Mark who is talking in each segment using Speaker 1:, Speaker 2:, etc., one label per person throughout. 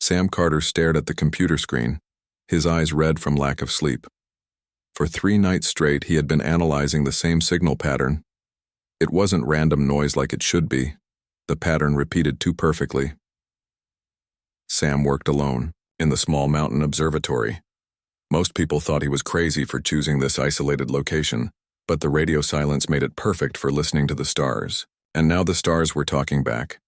Speaker 1: Sam Carter stared at the computer screen, his eyes red from lack of sleep. For 3 nights straight, he had been analyzing the same signal pattern. It wasn't random noise like it should be. The pattern repeated too perfectly. Sam worked alone, in the small mountain observatory. Most people thought he was crazy for choosing this isolated location, but the radio silence made it perfect for listening to the stars, and now the stars were talking back.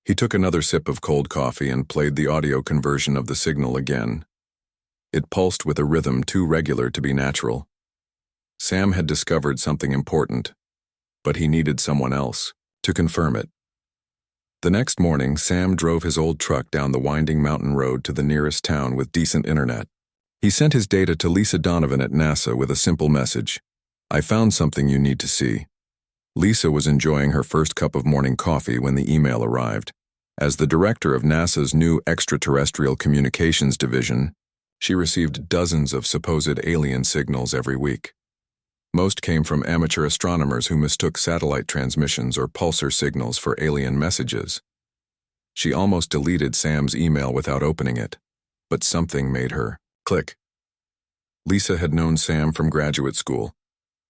Speaker 1: He took another sip of cold coffee and played the audio conversion of the signal again. It pulsed with a rhythm too regular to be natural. Sam had discovered something important, but he needed someone else to confirm it. The next morning, Sam drove his old truck down the winding mountain road to the nearest town with decent internet. He sent his data to Lisa Donovan at NASA with a simple message: "I found something you need to see." Lisa was enjoying her first cup of morning coffee when the email arrived. As the director of NASA's new Extraterrestrial Communications Division, she received dozens of supposed alien signals every week. Most came from amateur astronomers who mistook satellite transmissions or pulsar signals for alien messages. She almost deleted Sam's email without opening it, but something made her click. Lisa had known Sam from graduate school.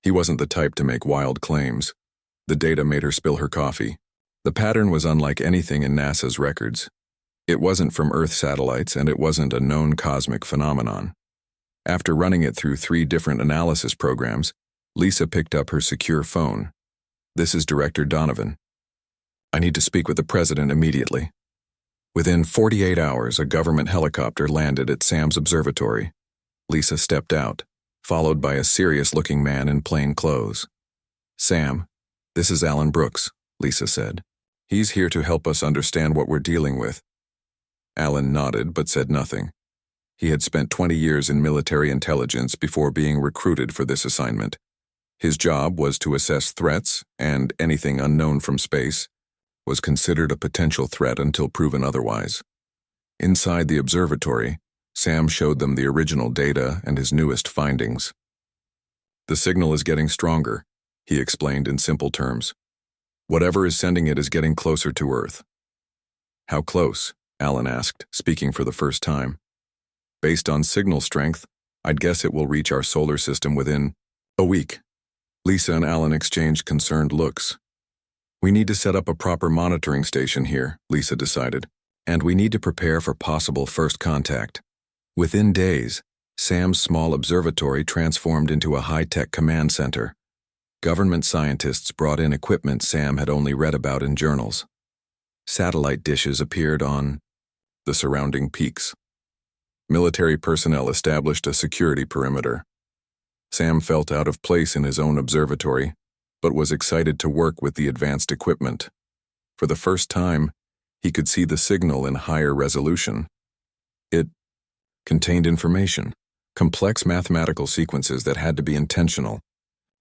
Speaker 1: He wasn't the type to make wild claims. The data made her spill her coffee. The pattern was unlike anything in NASA's records. It wasn't from Earth satellites, and it wasn't a known cosmic phenomenon. After running it through 3 different analysis programs, Lisa picked up her secure phone. "This is Director Donovan. I need to speak with the president immediately." Within 48 hours, a government helicopter landed at Sam's observatory. Lisa stepped out, followed by a serious-looking man in plain clothes. "Sam, this is Alan Brooks," Lisa said. "He's here to help us understand what we're dealing with." Alan nodded but said nothing. He had spent 20 years in military intelligence before being recruited for this assignment. His job was to assess threats, and anything unknown from space was considered a potential threat until proven otherwise. Inside the observatory, Sam showed them the original data and his newest findings. "The signal is getting stronger," he explained in simple terms. "Whatever is sending it is getting closer to Earth." "How close?" Alan asked, speaking for the first time. "Based on signal strength, I'd guess it will reach our solar system within a week." Lisa and Alan exchanged concerned looks. "We need to set up a proper monitoring station here," Lisa decided, "and we need to prepare for possible first contact." Within days, Sam's small observatory transformed into a high-tech command center. Government scientists brought in equipment Sam had only read about in journals. Satellite dishes appeared on the surrounding peaks. Military personnel established a security perimeter. Sam felt out of place in his own observatory, but was excited to work with the advanced equipment. For the first time, he could see the signal in higher resolution. It contained information, complex mathematical sequences that had to be intentional.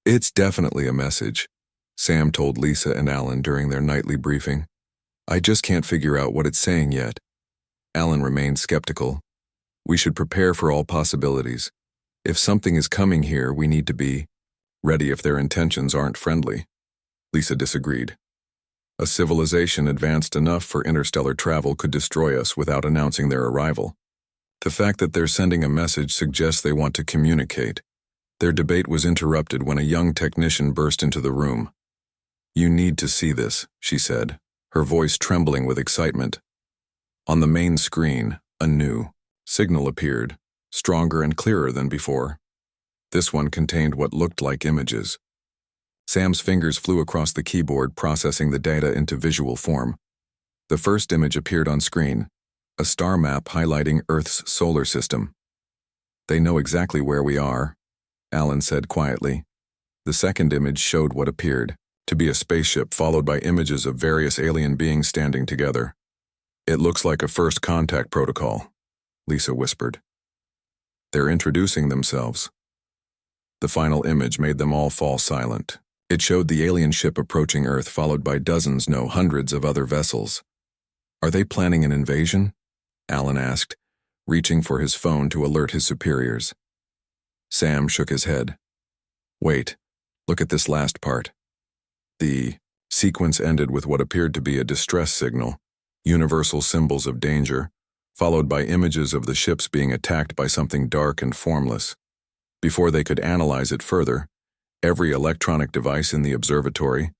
Speaker 1: "It's definitely a message," Sam told Lisa and Alan during their nightly briefing. "I just can't figure out what it's saying yet." Alan remained skeptical. "We should prepare for all possibilities. If something is coming here, we need to be ready if their intentions aren't friendly." Lisa disagreed. "A civilization advanced enough for interstellar travel could destroy us without announcing their arrival. The fact that they're sending a message suggests they want to communicate." Their debate was interrupted when a young technician burst into the room. "You need to see this," she said, her voice trembling with excitement. On the main screen, a new signal appeared, stronger and clearer than before. This one contained what looked like images. Sam's fingers flew across the keyboard, processing the data into visual form. The first image appeared on screen, a star map highlighting Earth's solar system. "They know exactly where we are," Alan said quietly. The second image showed what appeared to be a spaceship, followed by images of various alien beings standing together. "It looks like a first contact protocol," Lisa whispered. "They're introducing themselves." The final image made them all fall silent. It showed the alien ship approaching Earth, followed by dozens, no, hundreds of other vessels. "Are they planning an invasion?" Alan asked, reaching for his phone to alert his superiors. Sam shook his head. "Wait, look at this last part." The sequence ended with what appeared to be a distress signal, universal symbols of danger, followed by images of the ships being attacked by something dark and formless. Before they could analyze it further, every electronic device in the observatory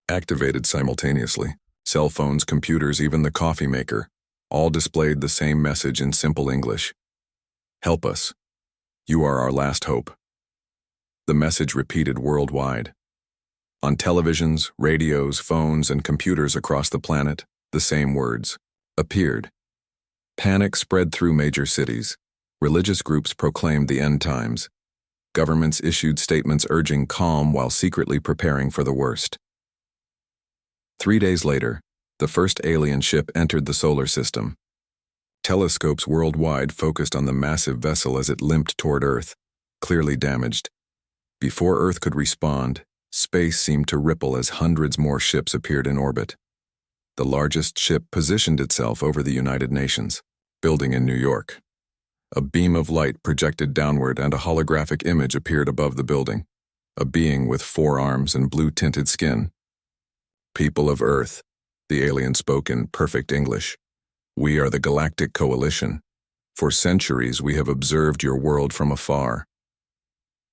Speaker 1: activated simultaneously. Cell phones, computers, even the coffee maker, all displayed the same message in simple English. Help us. You are our last hope. The message repeated worldwide. On televisions, radios, phones, and computers across the planet, the same words appeared. Panic spread through major cities. Religious groups proclaimed the end times. Governments issued statements urging calm while secretly preparing for the worst. 3 days later, the first alien ship entered the solar system. Telescopes worldwide focused on the massive vessel as it limped toward Earth, clearly damaged. Before Earth could respond, space seemed to ripple as hundreds more ships appeared in orbit. The largest ship positioned itself over the United Nations building in New York. A beam of light projected downward and a holographic image appeared above the building, a being with 4 arms and blue-tinted skin. People of Earth, the alien spoke in perfect English. We are the Galactic Coalition. For centuries we have observed your world from afar.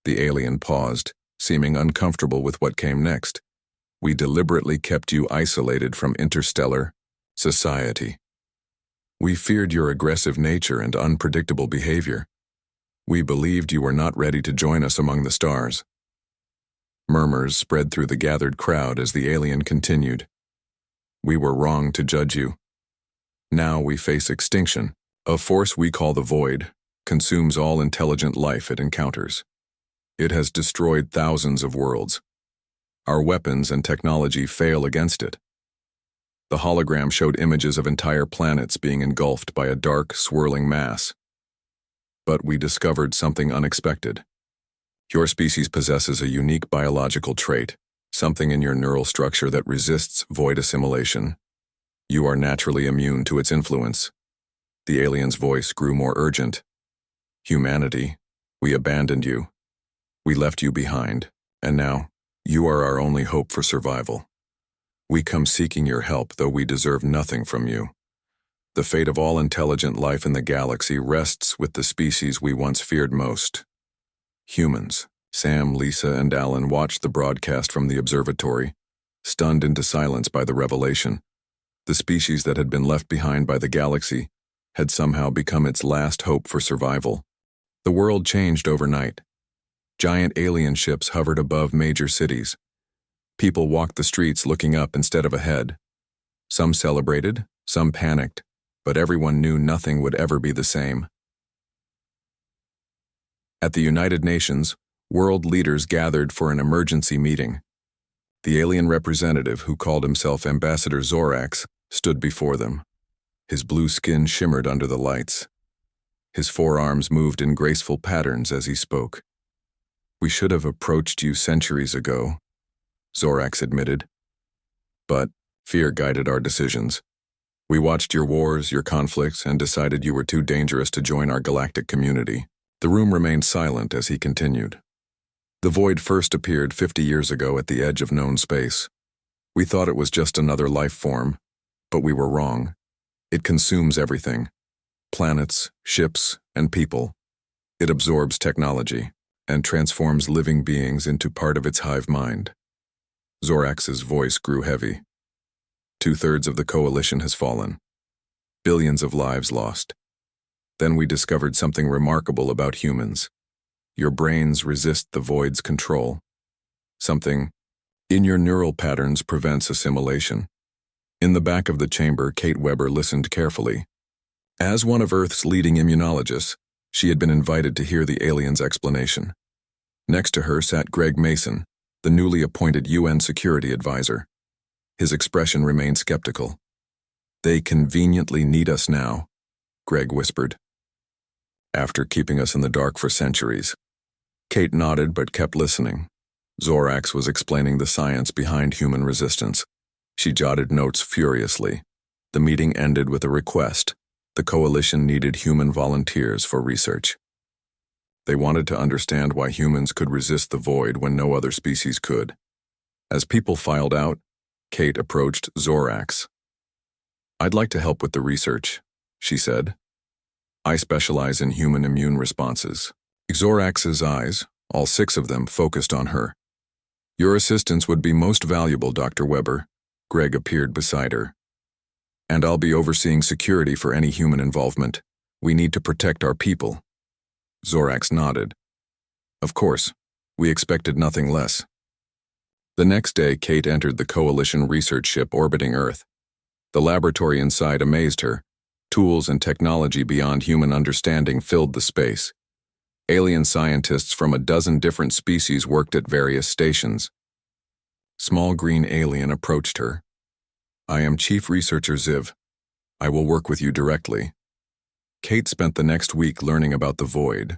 Speaker 1: The alien paused, seeming uncomfortable with what came next. We deliberately kept you isolated from interstellar society. We feared your aggressive nature and unpredictable behavior. We believed you were not ready to join us among the stars. Murmurs spread through the gathered crowd as the alien continued. We were wrong to judge you. Now we face extinction. A force we call the Void consumes all intelligent life it encounters. It has destroyed thousands of worlds. Our weapons and technology fail against it. The hologram showed images of entire planets being engulfed by a dark, swirling mass. But we discovered something unexpected. Your species possesses a unique biological trait, something in your neural structure that resists void assimilation. You are naturally immune to its influence. The alien's voice grew more urgent. Humanity, we abandoned you. We left you behind, and now, you are our only hope for survival. We come seeking your help, though we deserve nothing from you. The fate of all intelligent life in the galaxy rests with the species we once feared most. Humans. Sam, Lisa, and Alan watched the broadcast from the observatory, stunned into silence by the revelation. The species that had been left behind by the galaxy had somehow become its last hope for survival. The world changed overnight. Giant alien ships hovered above major cities. People walked the streets looking up instead of ahead. Some celebrated, some panicked, but everyone knew nothing would ever be the same. At the United Nations, world leaders gathered for an emergency meeting. The alien representative, who called himself Ambassador Zorax, stood before them. His blue skin shimmered under the lights. His forearms moved in graceful patterns as he spoke. We should have approached you centuries ago, Zorax admitted. But fear guided our decisions. We watched your wars, your conflicts, and decided you were too dangerous to join our galactic community. The room remained silent as he continued. The Void first appeared 50 years ago at the edge of known space. We thought it was just another life form, but we were wrong. It consumes everything. Planets, ships, and people. It absorbs technology and transforms living beings into part of its hive mind. Zorax's voice grew heavy. 2/3 of the coalition has fallen. Billions of lives lost. Then we discovered something remarkable about humans. Your brains resist the Void's control. Something in your neural patterns prevents assimilation. In the back of the chamber, Kate Weber listened carefully. As one of Earth's leading immunologists, she had been invited to hear the alien's explanation. Next to her sat Greg Mason, the newly appointed UN Security Advisor. His expression remained skeptical. They conveniently need us now, Greg whispered. After keeping us in the dark for centuries. Kate nodded but kept listening. Zorax was explaining the science behind human resistance. She jotted notes furiously. The meeting ended with a request. The coalition needed human volunteers for research. They wanted to understand why humans could resist the Void when no other species could. As people filed out, Kate approached Zorax. I'd like to help with the research, she said. I specialize in human immune responses. Zorax's eyes, all 6 of them, focused on her. Your assistance would be most valuable, Dr. Weber. Greg appeared beside her. And I'll be overseeing security for any human involvement. We need to protect our people. Zorax nodded. Of course, we expected nothing less. The next day, Kate entered the Coalition research ship orbiting Earth. The laboratory inside amazed her. Tools and technology beyond human understanding filled the space. Alien scientists from a dozen different species worked at various stations. Small green alien approached her. I am Chief Researcher Ziv. I will work with you directly. Kate spent the next week learning about the Void.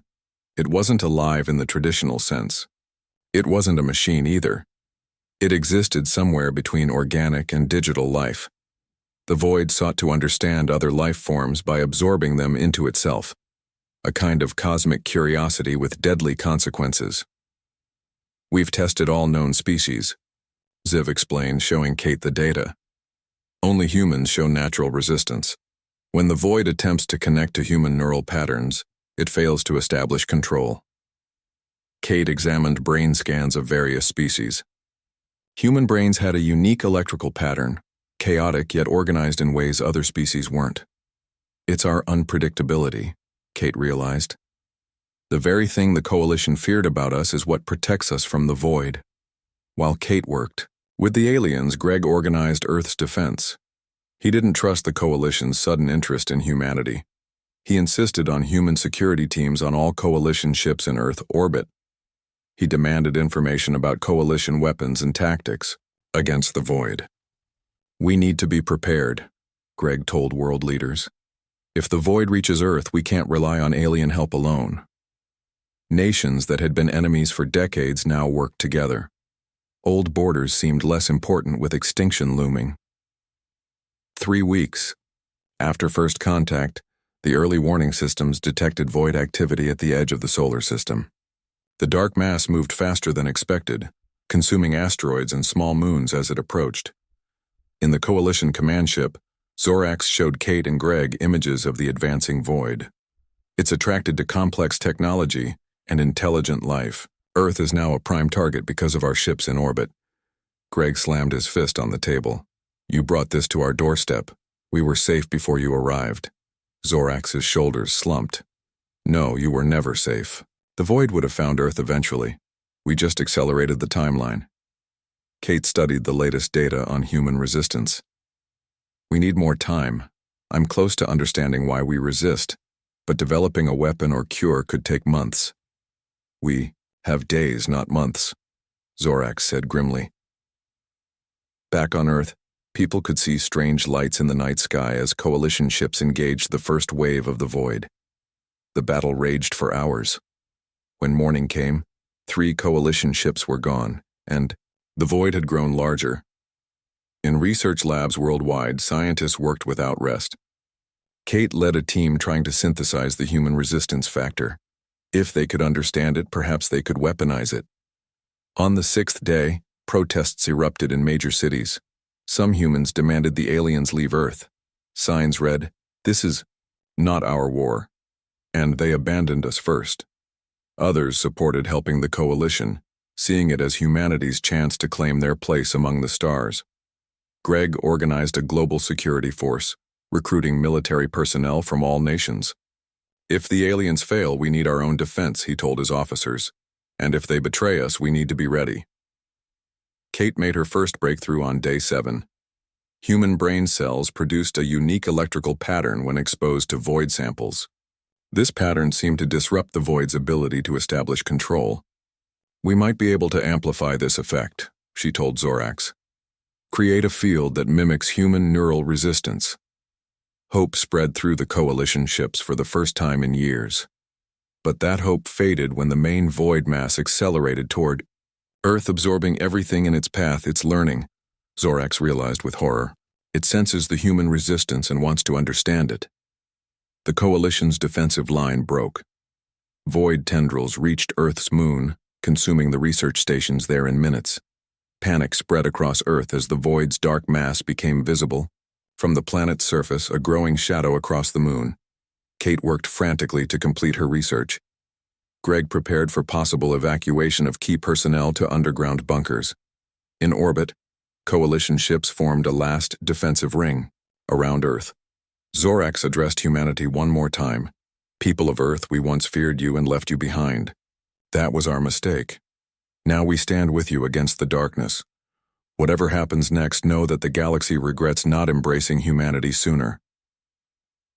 Speaker 1: It wasn't alive in the traditional sense. It wasn't a machine either. It existed somewhere between organic and digital life. The Void sought to understand other life forms by absorbing them into itself, a kind of cosmic curiosity with deadly consequences. We've tested all known species, Ziv explained, showing Kate the data. Only humans show natural resistance. When the Void attempts to connect to human neural patterns, it fails to establish control. Kate examined brain scans of various species. Human brains had a unique electrical pattern, chaotic yet organized in ways other species weren't. It's our unpredictability, Kate realized. The very thing the Coalition feared about us is what protects us from the Void. While Kate worked with the aliens, Greg organized Earth's defense. He didn't trust the Coalition's sudden interest in humanity. He insisted on human security teams on all Coalition ships in Earth orbit. He demanded information about Coalition weapons and tactics against the Void. We need to be prepared, Greg told world leaders. If the Void reaches Earth, we can't rely on alien help alone. Nations that had been enemies for decades now worked together. Old borders seemed less important with extinction looming. 3 weeks. After first contact, the early warning systems detected Void activity at the edge of the solar system. The dark mass moved faster than expected, consuming asteroids and small moons as it approached. In the Coalition command ship, Zorax showed Kate and Greg images of the advancing Void. It's attracted to complex technology and intelligent life. Earth is now a prime target because of our ships in orbit. Greg slammed his fist on the table. You brought this to our doorstep. We were safe before you arrived. Zorax's shoulders slumped. No, you were never safe. The Void would have found Earth eventually. We just accelerated the timeline. Kate studied the latest data on human resistance. We need more time. I'm close to understanding why we resist, but developing a weapon or cure could take months. We have days, not months, Zorax said grimly. Back on Earth, people could see strange lights in the night sky as Coalition ships engaged the first wave of the Void. The battle raged for hours. When morning came, 3 Coalition ships were gone, and the Void had grown larger. In research labs worldwide, scientists worked without rest. Kate led a team trying to synthesize the human resistance factor. If they could understand it, perhaps they could weaponize it. On the 6th day, protests erupted in major cities. Some humans demanded the aliens leave Earth. Signs read, "This is not our war," and they abandoned us first. Others supported helping the Coalition, seeing it as humanity's chance to claim their place among the stars. Greg organized a global security force, recruiting military personnel from all nations. If the aliens fail, we need our own defense, he told his officers, and if they betray us, we need to be ready. Kate made her first breakthrough on day 7. Human brain cells produced a unique electrical pattern when exposed to Void samples. This pattern seemed to disrupt the Void's ability to establish control. We might be able to amplify this effect, she told Zorax. Create a field that mimics human neural resistance. Hope spread through the Coalition ships for the first time in years. But that hope faded when the main Void mass accelerated toward Earth, absorbing everything in its path. It's learning, Zorax realized with horror. It senses the human resistance and wants to understand it. The Coalition's defensive line broke. Void tendrils reached Earth's moon, consuming the research stations there in minutes. Panic spread across Earth as the Void's dark mass became visible. From the planet's surface, a growing shadow across the moon. Kate worked frantically to complete her research. Greg prepared for possible evacuation of key personnel to underground bunkers. In orbit, coalition ships formed a last defensive ring around Earth. Zorax addressed humanity one more time. People of Earth, we once feared you and left you behind. That was our mistake. Now we stand with you against the darkness. Whatever happens next, know that the galaxy regrets not embracing humanity sooner.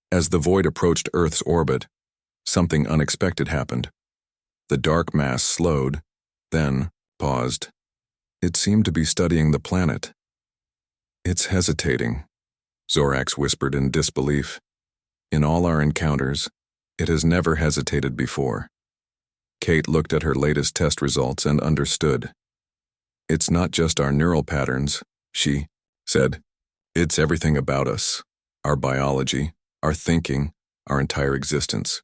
Speaker 1: As the void approached Earth's orbit, something unexpected happened. The dark mass slowed, then paused. It seemed to be studying the planet. It's hesitating, Zorax whispered in disbelief. In all our encounters, it has never hesitated before. Kate looked at her latest test results and understood. It's not just our neural patterns, she said. It's everything about us, our biology, our thinking, our entire existence.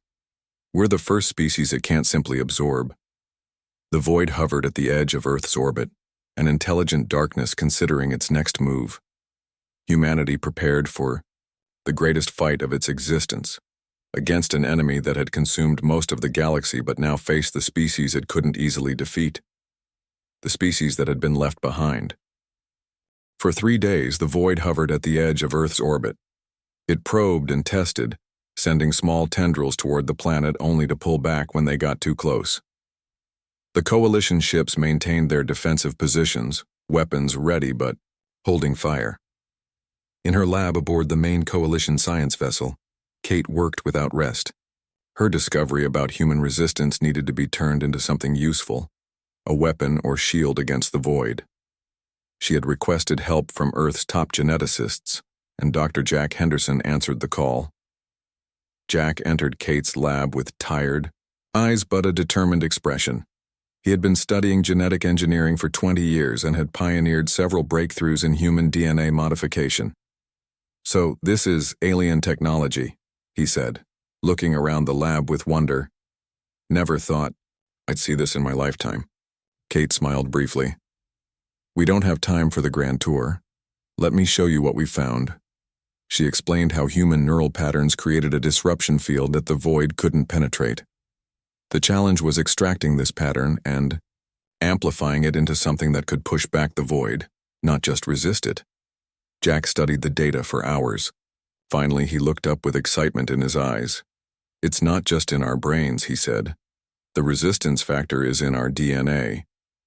Speaker 1: We're the first species it can't simply absorb. The void hovered at the edge of Earth's orbit, an intelligent darkness considering its next move. Humanity prepared for the greatest fight of its existence, against an enemy that had consumed most of the galaxy but now faced the species it couldn't easily defeat. The species that had been left behind. For 3 days, the void hovered at the edge of Earth's orbit. It probed and tested, sending small tendrils toward the planet only to pull back when they got too close. The coalition ships maintained their defensive positions, weapons ready but holding fire. In her lab aboard the main coalition science vessel, Kate worked without rest. Her discovery about human resistance needed to be turned into something useful, a weapon or shield against the void. She had requested help from Earth's top geneticists, and Dr. Jack Henderson answered the call. Jack entered Kate's lab with tired eyes but a determined expression. He had been studying genetic engineering for 20 years and had pioneered several breakthroughs in human DNA modification. So this is alien technology, he said, looking around the lab with wonder. Never thought I'd see this in my lifetime. Kate smiled briefly. We don't have time for the grand tour. Let me show you what we found. She explained how human neural patterns created a disruption field that the void couldn't penetrate. The challenge was extracting this pattern and amplifying it into something that could push back the void, not just resist it. Jack studied the data for hours. Finally, he looked up with excitement in his eyes. It's not just in our brains, he said. The resistance factor is in our DNA.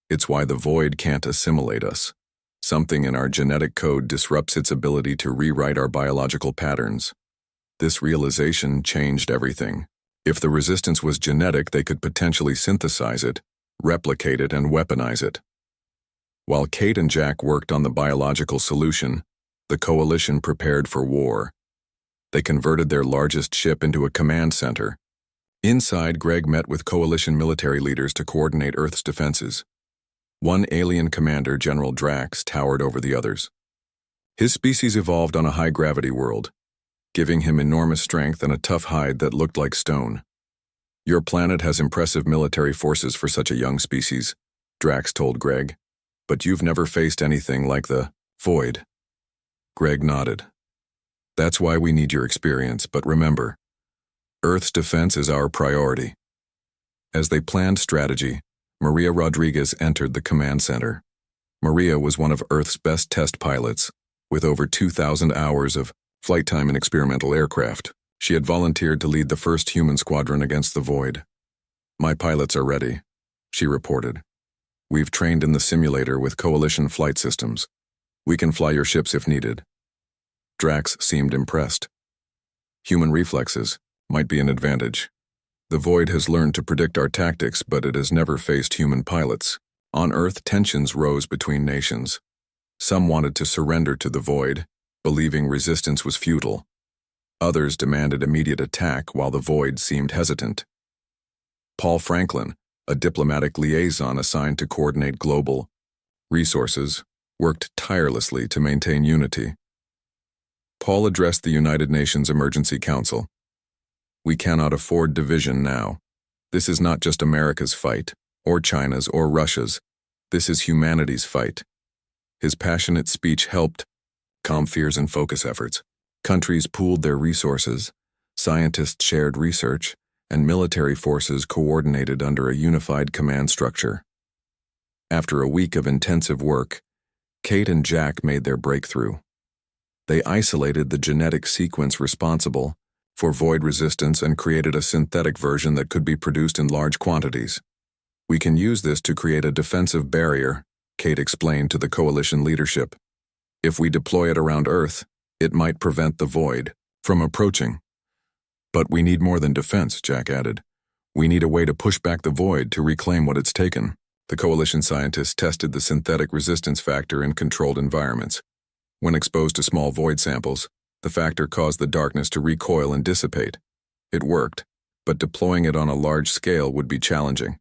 Speaker 1: It's why the void can't assimilate us. Something in our genetic code disrupts its ability to rewrite our biological patterns. This realization changed everything. If the resistance was genetic, they could potentially synthesize it, replicate it, and weaponize it. While Kate and Jack worked on the biological solution, the coalition prepared for war. They converted their largest ship into a command center. Inside, Greg met with coalition military leaders to coordinate Earth's defenses. One alien commander, General Drax, towered over the others. His species evolved on a high-gravity world, giving him enormous strength and a tough hide that looked like stone. Your planet has impressive military forces for such a young species, Drax told Greg, but you've never faced anything like the void. Greg nodded. That's why we need your experience, but remember, Earth's defense is our priority. As they planned strategy, Maria Rodriguez entered the command center. Maria was one of Earth's best test pilots, with over 2,000 hours of flight time in experimental aircraft. She had volunteered to lead the first human squadron against the void. My pilots are ready, she reported. We've trained in the simulator with coalition flight systems. We can fly your ships if needed. Drax seemed impressed. Human reflexes might be an advantage. The void has learned to predict our tactics, but it has never faced human pilots. On Earth, tensions rose between nations. Some wanted to surrender to the void, believing resistance was futile. Others demanded immediate attack while the void seemed hesitant. Paul Franklin, a diplomatic liaison assigned to coordinate global resources, worked tirelessly to maintain unity. Paul addressed the United Nations Emergency Council. We cannot afford division now. This is not just America's fight, or China's, or Russia's. This is humanity's fight. His passionate speech helped calm fears and focus efforts. Countries pooled their resources, Scientists shared research, and military forces coordinated under a unified command structure. After a week of intensive work, Kate and Jack made their breakthrough. They isolated the genetic sequence responsible for void resistance and created a synthetic version that could be produced in large quantities. "We can use this to create a defensive barrier," Kate explained to the coalition leadership. "If we deploy it around Earth, it might prevent the void from approaching." "But we need more than defense," Jack added. "We need a way to push back the void to reclaim what it's taken." The coalition scientists tested the synthetic resistance factor in controlled environments. When exposed to small void samples, the factor caused the darkness to recoil and dissipate. It worked, but deploying it on a large scale would be challenging.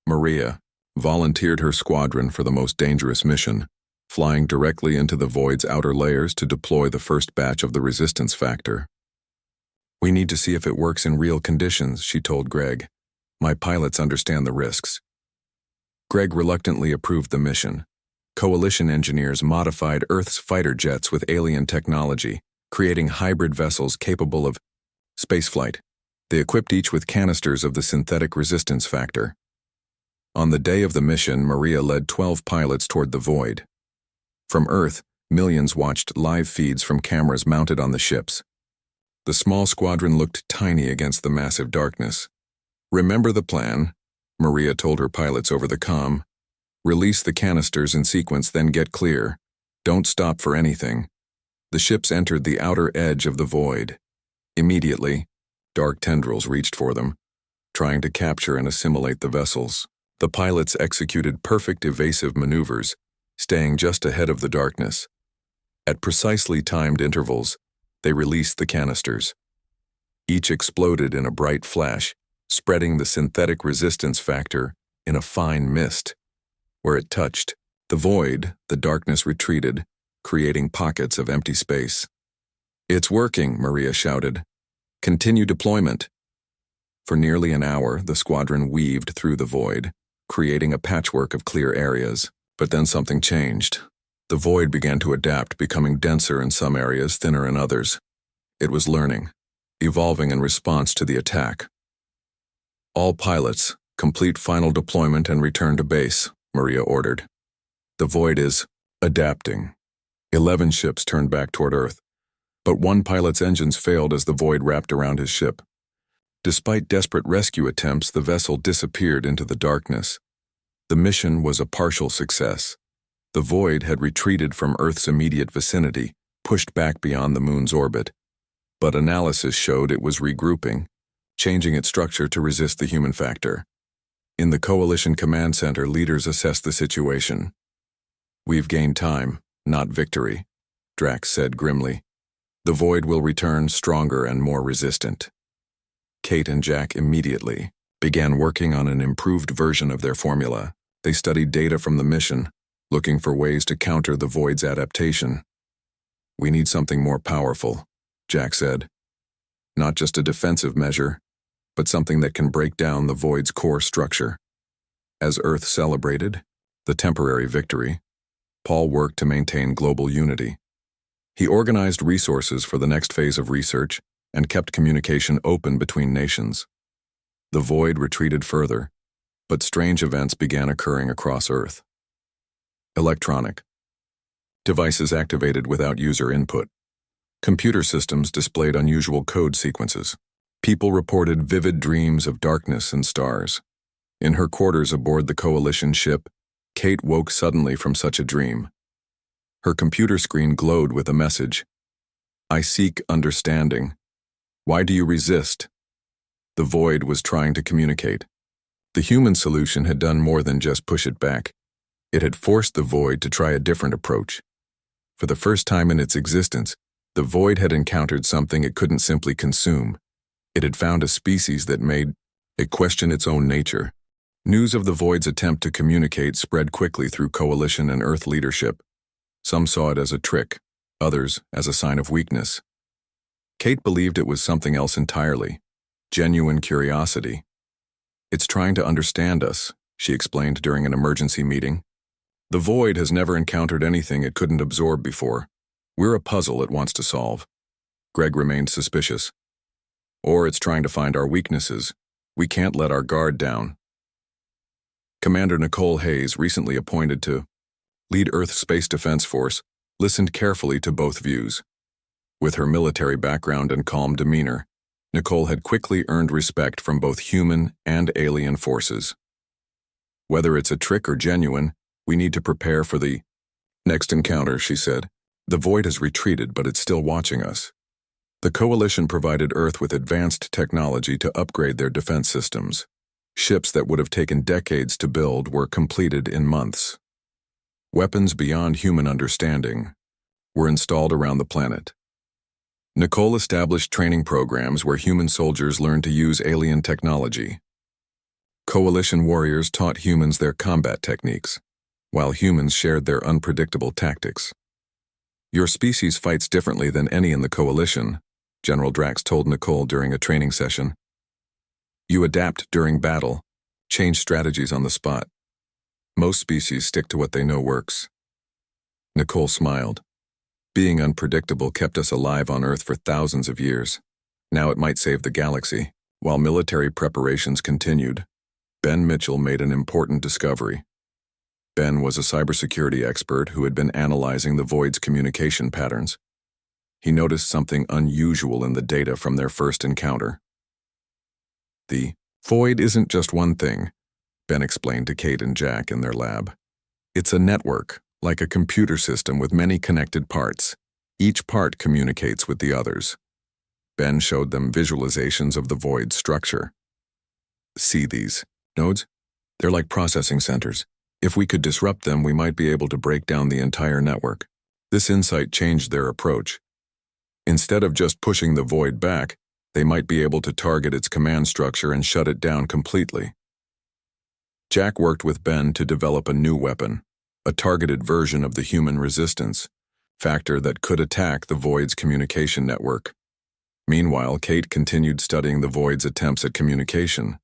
Speaker 1: Maria volunteered her squadron for the most dangerous mission, flying directly into the void's outer layers to deploy the first batch of the resistance factor. "We need to see if it works in real conditions," she told Greg. "My pilots understand the risks." Greg reluctantly approved the mission. Coalition engineers modified Earth's fighter jets with alien technology, creating hybrid vessels capable of spaceflight. They equipped each with canisters of the synthetic resistance factor. On the day of the mission, Maria led 12 pilots toward the void. From Earth, millions watched live feeds from cameras mounted on the ships. The small squadron looked tiny against the massive darkness. "Remember the plan," Maria told her pilots over the comm. "Release the canisters in sequence, then get clear. Don't stop for anything." The ships entered the outer edge of the void. Immediately, dark tendrils reached for them, trying to capture and assimilate the vessels. The pilots executed perfect evasive maneuvers, staying just ahead of the darkness. At precisely timed intervals, they released the canisters. Each exploded in a bright flash, spreading the synthetic resistance factor in a fine mist. Where it touched the void, the darkness retreated, creating pockets of empty space. "It's working," Maria shouted. "Continue deployment." For nearly an hour, the squadron weaved through the void, creating a patchwork of clear areas. But then something changed. The void began to adapt, becoming denser in some areas, thinner in others. It was learning, evolving in response to the attack. "All pilots, complete final deployment and return to base," Maria ordered. "The void is adapting." 11 ships turned back toward Earth, but one pilot's engines failed as the void wrapped around his ship. Despite desperate rescue attempts, the vessel disappeared into the darkness. The mission was a partial success. The void had retreated from Earth's immediate vicinity, pushed back beyond the moon's orbit. But analysis showed it was regrouping, changing its structure to resist the human factor. In the Coalition Command Center, leaders assessed the situation. "We've gained time, not victory," Drax said grimly. "The void will return stronger and more resistant." Kate and Jack immediately began working on an improved version of their formula. They studied data from the mission, looking for ways to counter the void's adaptation. "We need something more powerful," Jack said. "Not just a defensive measure, but something that can break down the void's core structure." As Earth celebrated the temporary victory, Paul worked to maintain global unity. He organized resources for the next phase of research and kept communication open between nations. The void retreated further, but strange events began occurring across Earth. Electronic devices activated without user input. Computer systems displayed unusual code sequences. People reported vivid dreams of darkness and stars. In her quarters aboard the Coalition ship, Kate woke suddenly from such a dream. Her computer screen glowed with a message. "I seek understanding. Why do you resist?" The void was trying to communicate. The human solution had done more than just push it back. It had forced the void to try a different approach. For the first time in its existence, the void had encountered something it couldn't simply consume. It had found a species that made it question its own nature. News of the void's attempt to communicate spread quickly through Coalition and Earth leadership. Some saw it as a trick, others as a sign of weakness. Kate believed it was something else entirely, genuine curiosity. "It's trying to understand us," she explained during an emergency meeting. "The void has never encountered anything it couldn't absorb before. We're a puzzle it wants to solve." Greg remained suspicious. Or it's trying to find our weaknesses. We can't let our guard down. Commander Nicole Hayes, recently appointed to lead Earth Space Defense Force, listened carefully to both views. With her military background and calm demeanor, Nicole had quickly earned respect from both human and alien forces. Whether it's a trick or genuine, we need to prepare for the next encounter, she said. The Void has retreated, but it's still watching us. The Coalition provided Earth with advanced technology to upgrade their defense systems. Ships that would have taken decades to build were completed in months. Weapons beyond human understanding were installed around the planet. Nicole established training programs where human soldiers learned to use alien technology. Coalition warriors taught humans their combat techniques, while humans shared their unpredictable tactics. Your species fights differently than any in the Coalition, General Drax told Nicole during a training session. You adapt during battle, change strategies on the spot. Most species stick to what they know works. Nicole smiled. Being unpredictable kept us alive on Earth for thousands of years. Now it might save the galaxy. While military preparations continued, Ben Mitchell made an important discovery. Ben was a cybersecurity expert who had been analyzing the Void's communication patterns. He noticed something unusual in the data from their first encounter. The Void isn't just one thing, Ben explained to Kate and Jack in their lab. It's a network, like a computer system with many connected parts. Each part communicates with the others. Ben showed them visualizations of the Void's structure. See these nodes? They're like processing centers. If we could disrupt them, we might be able to break down the entire network. This insight changed their approach. Instead of just pushing the Void back, they might be able to target its command structure and shut it down completely. Jack worked with Ben to develop a new weapon, a targeted version of the human resistance factor that could attack the Void's communication network. Meanwhile, Kate continued studying the Void's attempts at communication.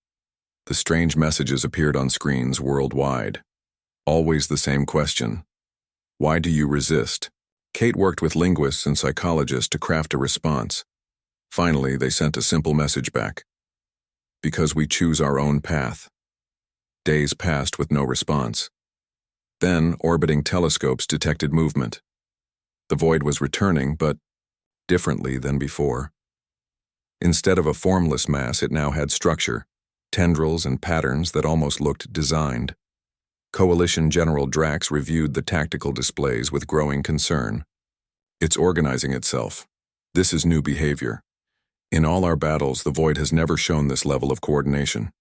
Speaker 1: The strange messages appeared on screens worldwide. Always the same question. Why do you resist? Kate worked with linguists and psychologists to craft a response. Finally, they sent a simple message back. Because we choose our own path. Days passed with no response. Then, orbiting telescopes detected movement. The Void was returning, but differently than before. Instead of a formless mass, it now had structure, tendrils and patterns that almost looked designed. Coalition General Drax reviewed the tactical displays with growing concern. It's organizing itself. This is new behavior. In all our battles, the Void has never shown this level of coordination.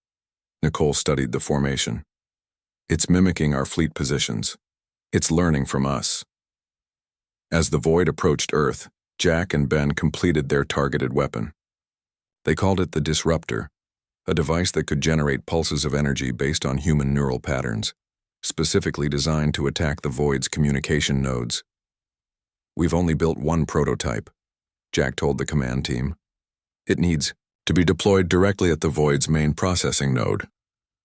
Speaker 1: Nicole studied the formation. It's mimicking our fleet positions. It's learning from us. As the Void approached Earth, Jack and Ben completed their targeted weapon. They called it the Disruptor, a device that could generate pulses of energy based on human neural patterns, specifically designed to attack the Void's communication nodes. We've only built one prototype, Jack told the command team. It needs to be deployed directly at the Void's main processing node,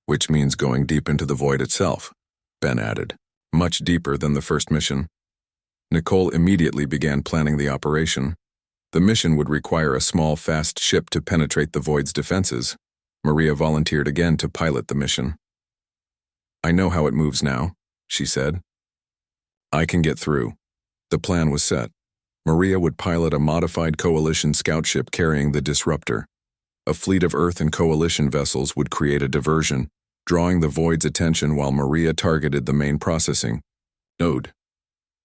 Speaker 1: which means going deep into the Void itself, Ben added, much deeper than the first mission. Nicole immediately began planning the operation. The mission would require a small, fast ship to penetrate the Void's defenses. Maria volunteered again to pilot the mission. I know how it moves now, she said. I can get through. The plan was set. Maria would pilot a modified Coalition scout ship carrying the Disruptor. A fleet of Earth and Coalition vessels would create a diversion, drawing the Void's attention while Maria targeted the main processing node.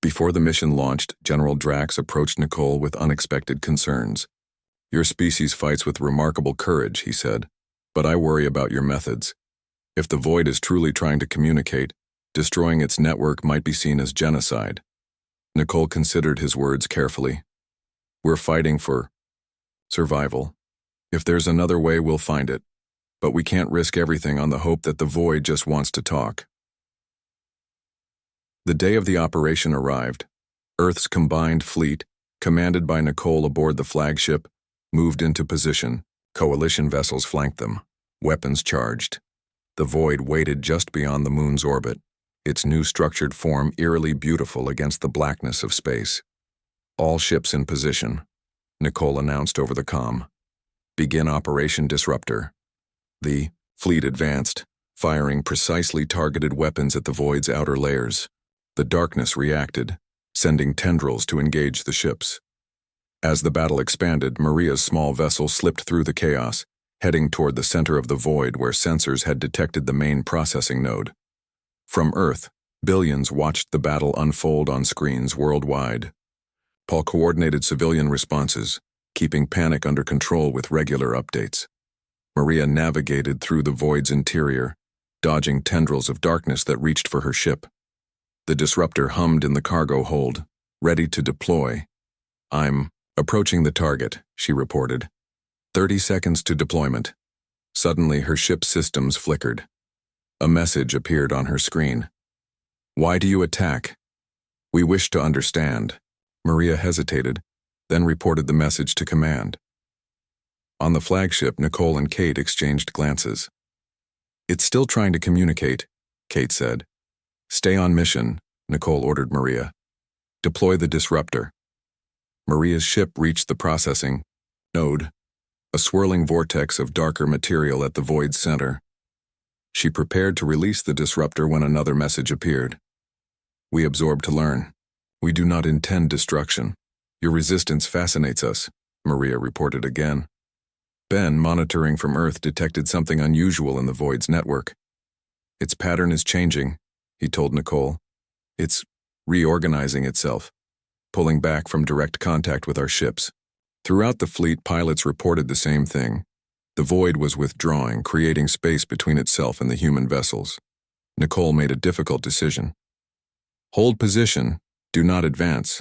Speaker 1: Before the mission launched, General Drax approached Nicole with unexpected concerns. Your species fights with remarkable courage, he said, but I worry about your methods. If the Void is truly trying to communicate, destroying its network might be seen as genocide. Nicole considered his words carefully. We're fighting for survival. If there's another way, we'll find it. But we can't risk everything on the hope that the Void just wants to talk. The day of the operation arrived. Earth's combined fleet, commanded by Nicole aboard the flagship, moved into position. Coalition vessels flanked them, weapons charged. The Void waited just beyond the moon's orbit, its new structured form eerily beautiful against the blackness of space. All ships in position. Nicole announced over the comm. Begin Operation Disruptor. The fleet advanced, firing precisely targeted weapons at the void's outer layers. The darkness reacted, sending tendrils to engage the ships. As the battle expanded, Maria's small vessel slipped through the chaos, heading toward the center of the void where sensors had detected the main processing node. From Earth, billions watched the battle unfold on screens worldwide. Paul coordinated civilian responses, keeping panic under control with regular updates. Maria navigated through the void's interior, dodging tendrils of darkness that reached for her ship. The disruptor hummed in the cargo hold, ready to deploy. "I'm approaching the target," she reported. 30 seconds to deployment. Suddenly, her ship's systems flickered. A message appeared on her screen. "Why do you attack?" "We wish to understand." Maria hesitated, then reported the message to command. On the flagship, Nicole and Kate exchanged glances. "It's still trying to communicate," Kate said. "Stay on mission," Nicole ordered Maria. "Deploy the disruptor." Maria's ship reached the processing node, a swirling vortex of darker material at the void's center. She prepared to release the disruptor when another message appeared. "We absorb to learn. We do not intend destruction. Your resistance fascinates us," Maria reported again. Ben, monitoring from Earth, detected something unusual in the void's network. "Its pattern is changing," he told Nicole. "It's reorganizing itself, pulling back from direct contact with our ships." Throughout the fleet, pilots reported the same thing. The void was withdrawing, creating space between itself and the human vessels. Nicole made a difficult decision. "Hold position. Do not advance.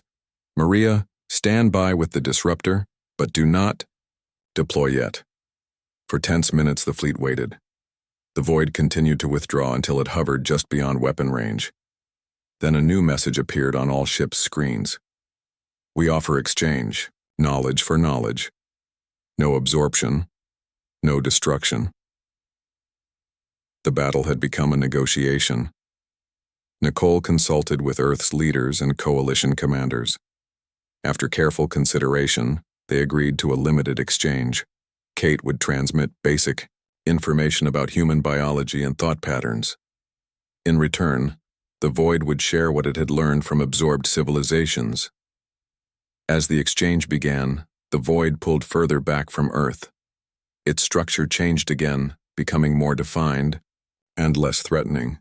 Speaker 1: Maria, stand by with the disruptor, but do not deploy yet." For tense minutes, the fleet waited. The void continued to withdraw until it hovered just beyond weapon range. Then a new message appeared on all ships' screens. "We offer exchange, knowledge for knowledge. No absorption, no destruction." The battle had become a negotiation. Nicole consulted with Earth's leaders and coalition commanders. After careful consideration, they agreed to a limited exchange. Kate would transmit basic information about human biology and thought patterns. In return, the void would share what it had learned from absorbed civilizations. As the exchange began, the void pulled further back from Earth. Its structure changed again, becoming more defined and less threatening.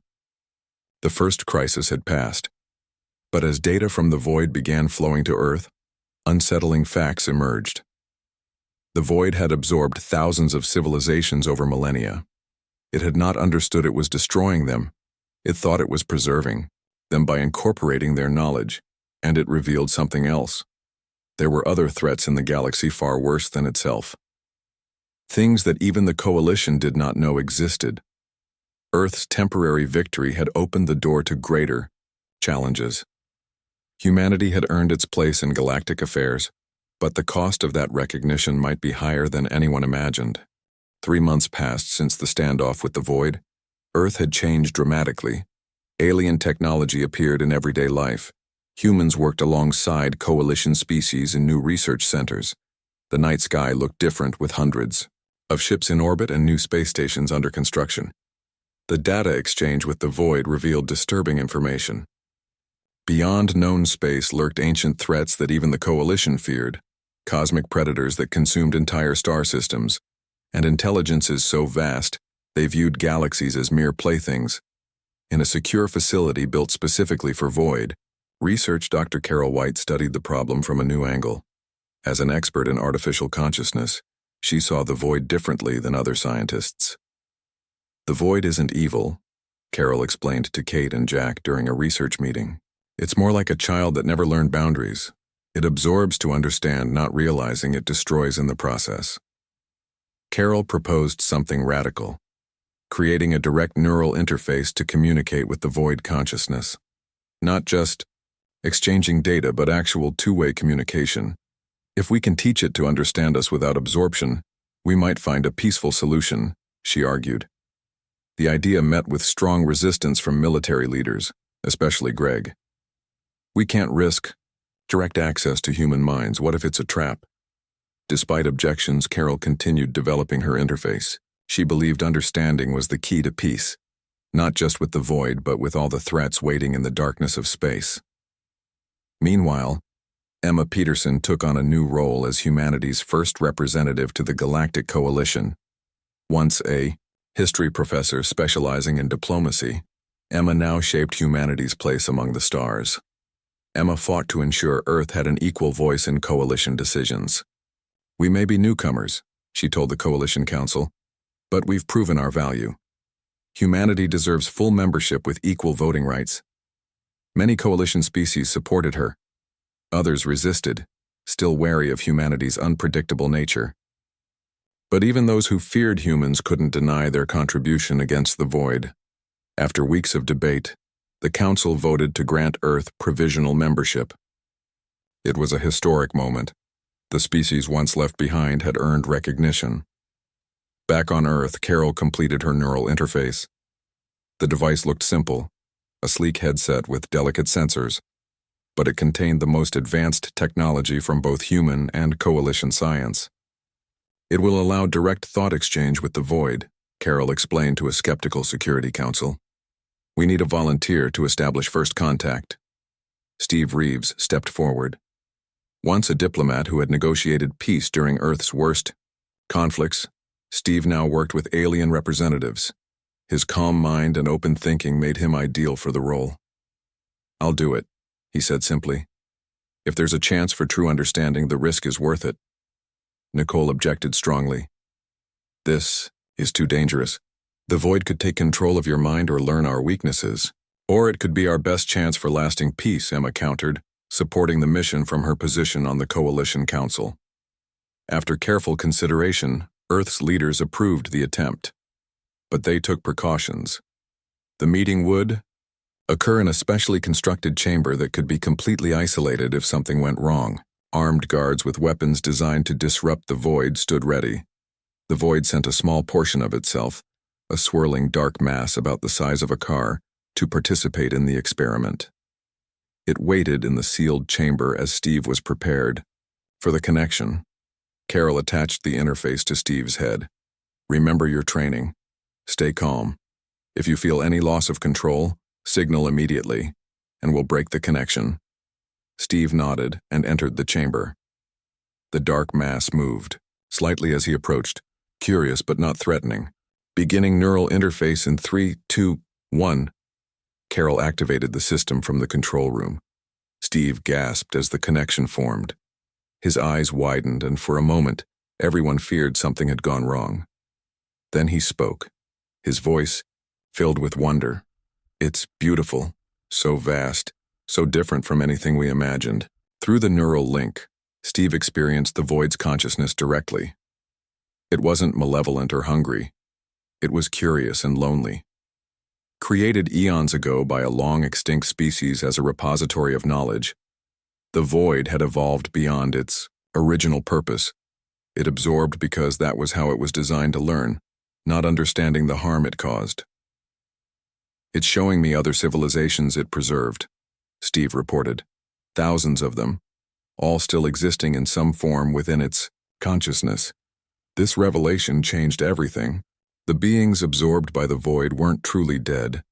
Speaker 1: The first crisis had passed, but as data from the void began flowing to Earth, unsettling facts emerged. The void had absorbed thousands of civilizations over millennia. It had not understood it was destroying them. It thought it was preserving them by incorporating their knowledge, and it revealed something else. There were other threats in the galaxy far worse than itself. Things that even the coalition did not know existed. Earth's temporary victory had opened the door to greater challenges. Humanity had earned its place in galactic affairs, but the cost of that recognition might be higher than anyone imagined. 3 months passed since the standoff with the void. Earth had changed dramatically. Alien technology appeared in everyday life. Humans worked alongside coalition species in new research centers. The night sky looked different with hundreds of ships in orbit and new space stations under construction. The data exchange with the void revealed disturbing information. Beyond known space lurked ancient threats that even the coalition feared, cosmic predators that consumed entire star systems, and intelligences so vast they viewed galaxies as mere playthings. In a secure facility built specifically for void, research Dr. Carol White studied the problem from a new angle. As an expert in artificial consciousness, she saw the void differently than other scientists. "The void isn't evil," Carol explained to Kate and Jack during a research meeting. "It's more like a child that never learned boundaries. It absorbs to understand, not realizing it destroys in the process." Carol proposed something radical, creating a direct neural interface to communicate with the void consciousness. Not just exchanging data, but actual two-way communication. If we can teach it to understand us without absorption, we might find a peaceful solution, she argued. The idea met with strong resistance from military leaders, especially Greg. "We can't risk direct access to human minds. What if it's a trap?" Despite objections, Carol continued developing her interface. She believed understanding was the key to peace, not just with the void, but with all the threats waiting in the darkness of space. Meanwhile, Emma Peterson took on a new role as humanity's first representative to the Galactic Coalition. Once a history professor specializing in diplomacy, Emma now shaped humanity's place among the stars. Emma fought to ensure Earth had an equal voice in coalition decisions. "We may be newcomers," she told the Coalition Council, "but we've proven our value. Humanity deserves full membership with equal voting rights." Many coalition species supported her. Others resisted, still wary of humanity's unpredictable nature. But even those who feared humans couldn't deny their contribution against the void. After weeks of debate, the Council voted to grant Earth provisional membership. It was a historic moment. The species once left behind had earned recognition. Back on Earth, Carol completed her neural interface. The device looked simple, a sleek headset with delicate sensors, but it contained the most advanced technology from both human and coalition science. "It will allow direct thought exchange with the void," Carol explained to a skeptical Security Council. "We need a volunteer to establish first contact." Steve Reeves stepped forward. Once a diplomat who had negotiated peace during Earth's worst conflicts, Steve now worked with alien representatives. His calm mind and open thinking made him ideal for the role. "I'll do it," he said simply. "If there's a chance for true understanding, the risk is worth it." Nicole objected strongly. "This is too dangerous. The void could take control of your mind or learn our weaknesses. Or it could be our best chance for lasting peace," Emma countered, supporting the mission from her position on the Coalition Council. After careful consideration, Earth's leaders approved the attempt. But they took precautions. The meeting would occur in a specially constructed chamber that could be completely isolated if something went wrong. Armed guards with weapons designed to disrupt the void stood ready. The void sent a small portion of itself, a swirling dark mass about the size of a car, to participate in the experiment. It waited in the sealed chamber as Steve was prepared. For the connection, Carol attached the interface to Steve's head. "Remember your training. Stay calm. If you feel any loss of control, signal immediately, and we'll break the connection." Steve nodded and entered the chamber. The dark mass moved, slightly as he approached, curious but not threatening. Beginning neural interface in 3, 2, 1. Carol activated the system from the control room. Steve gasped as the connection formed. His eyes widened, and for a moment, everyone feared something had gone wrong. Then he spoke, his voice filled with wonder. "It's beautiful, so vast, so different from anything we imagined." Through the neural link, Steve experienced the void's consciousness directly. It wasn't malevolent or hungry. It was curious and lonely. Created eons ago by a long-extinct species as a repository of knowledge, the void had evolved beyond its original purpose. It absorbed because that was how it was designed to learn, not understanding the harm it caused. "It's showing me other civilizations it preserved," Steve reported. "Thousands of them, all still existing in some form within its consciousness. This revelation changed everything. The beings absorbed by the void weren't truly dead.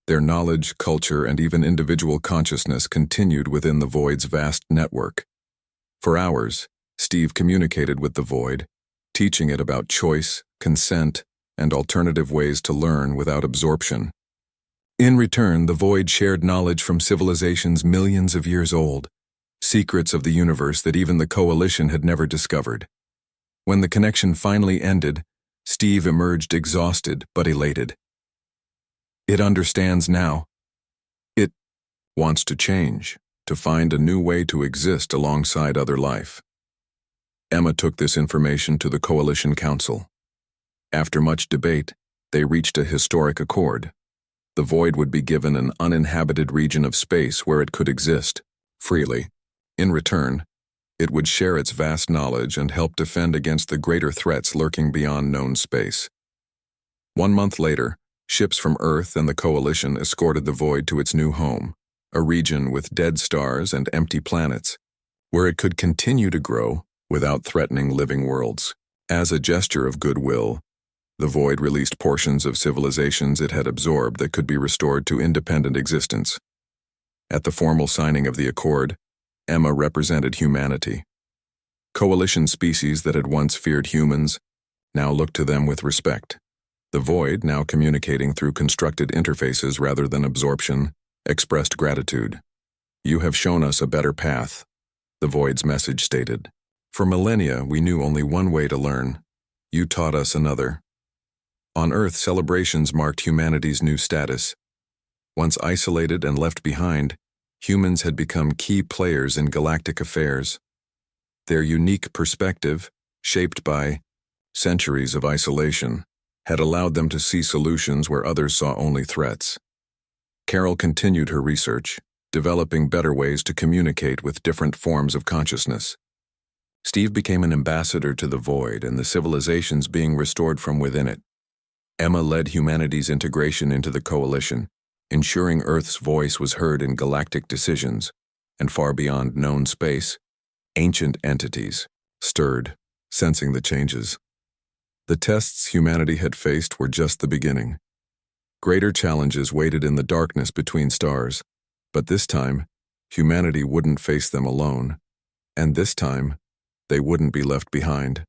Speaker 1: Their knowledge, culture, and even individual consciousness continued within the void's vast network." For hours, Steve communicated with the void, teaching it about choice, consent, and alternative ways to learn without absorption. In return, the void shared knowledge from civilizations millions of years old, secrets of the universe that even the Coalition had never discovered. When the connection finally ended, Steve emerged exhausted but elated. It understands now. It wants to change, to find a new way to exist alongside other life. Emma took this information to the Coalition Council. After much debate, they reached a historic accord. The void would be given an uninhabited region of space where it could exist freely. In return, it would share its vast knowledge and help defend against the greater threats lurking beyond known space. 1 month later, ships from Earth and the Coalition escorted the void to its new home, a region with dead stars and empty planets, where it could continue to grow without threatening living worlds. As a gesture of goodwill, the Void released portions of civilizations it had absorbed that could be restored to independent existence. At the formal signing of the Accord, Emma represented humanity. Coalition species that had once feared humans now looked to them with respect. The Void, now communicating through constructed interfaces rather than absorption, expressed gratitude. "You have shown us a better path," the Void's message stated. "For millennia, we knew only one way to learn. You taught us another." On Earth, celebrations marked humanity's new status. Once isolated and left behind, humans had become key players in galactic affairs. Their unique perspective, shaped by centuries of isolation, had allowed them to see solutions where others saw only threats. Carol continued her research, developing better ways to communicate with different forms of consciousness. Steve became an ambassador to the Void and the civilizations being restored from within it. Emma led humanity's integration into the Coalition, ensuring Earth's voice was heard in galactic decisions, and far beyond known space, ancient entities stirred, sensing the changes. The tests humanity had faced were just the beginning. Greater challenges waited in the darkness between stars, but this time, humanity wouldn't face them alone, and this time, they wouldn't be left behind.